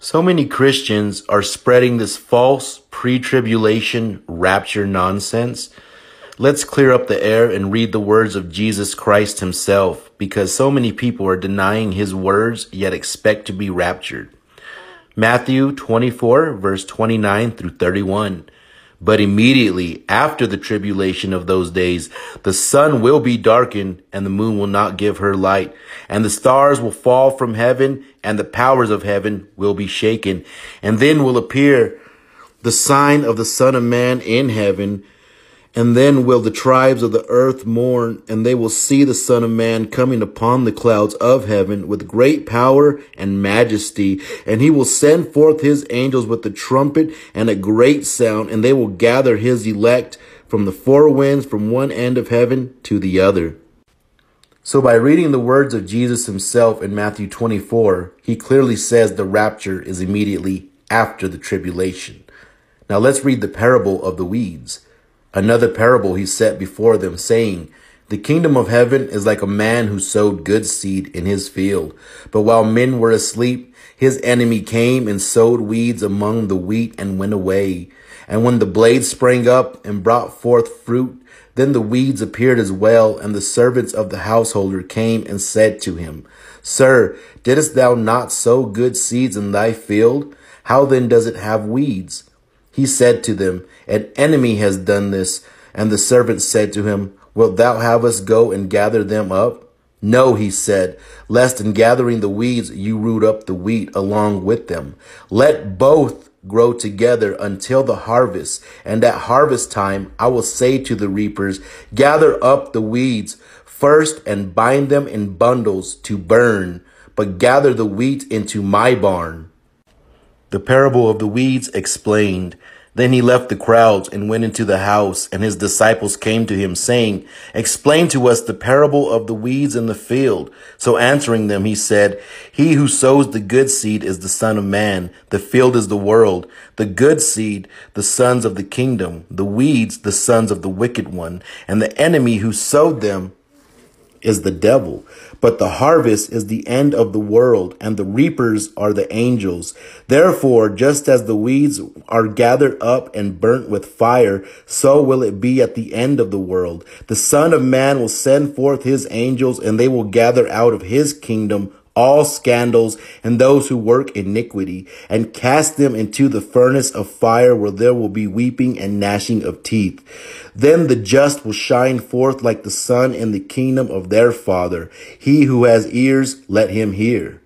So many Christians are spreading this false pre-tribulation rapture nonsense. Let's clear up the air and read the words of Jesus Christ himself, because so many people are denying his words yet expect to be raptured. Matthew 24, verse 29 through 31. But immediately after the tribulation of those days, the sun will be darkened and the moon will not give her light, and the stars will fall from heaven and the powers of heaven will be shaken. And then will appear the sign of the Son of Man in heaven. And then will the tribes of the earth mourn, and they will see the Son of Man coming upon the clouds of heaven with great power and majesty. And he will send forth his angels with the trumpet and a great sound, and they will gather his elect from the four winds, from one end of heaven to the other. So by reading the words of Jesus himself in Matthew 24, he clearly says the rapture is immediately after the tribulation. Now let's read the parable of the weeds. Another parable he set before them, saying, The kingdom of heaven is like a man who sowed good seed in his field. But while men were asleep, his enemy came and sowed weeds among the wheat and went away. And when the blades sprang up and brought forth fruit, then the weeds appeared as well. And the servants of the householder came and said to him, Sir, didst thou not sow good seeds in thy field? How then does it have weeds? He said to them, An enemy has done this. And the servants said to him, Wilt thou have us go and gather them up? No, he said, lest in gathering the weeds you root up the wheat along with them. Let both grow together until the harvest. And at harvest time I will say to the reapers, Gather up the weeds first and bind them in bundles to burn, but gather the wheat into my barn. The parable of the weeds explained. Then he left the crowds and went into the house, and his disciples came to him, saying, Explain to us the parable of the weeds in the field. So answering them, he said, He who sows the good seed is the Son of Man. The field is the world. The good seed, the sons of the kingdom. The weeds, the sons of the wicked one. And the enemy who sowed them is the devil. But the harvest is the end of the world, and the reapers are the angels. Therefore, just as the weeds are gathered up and burnt with fire, so will it be at the end of the world. The Son of Man will send forth his angels, and they will gather out of his kingdom all scandals and those who work iniquity, and cast them into the furnace of fire, where there will be weeping and gnashing of teeth. Then the just will shine forth like the sun in the kingdom of their Father. He who has ears, let him hear.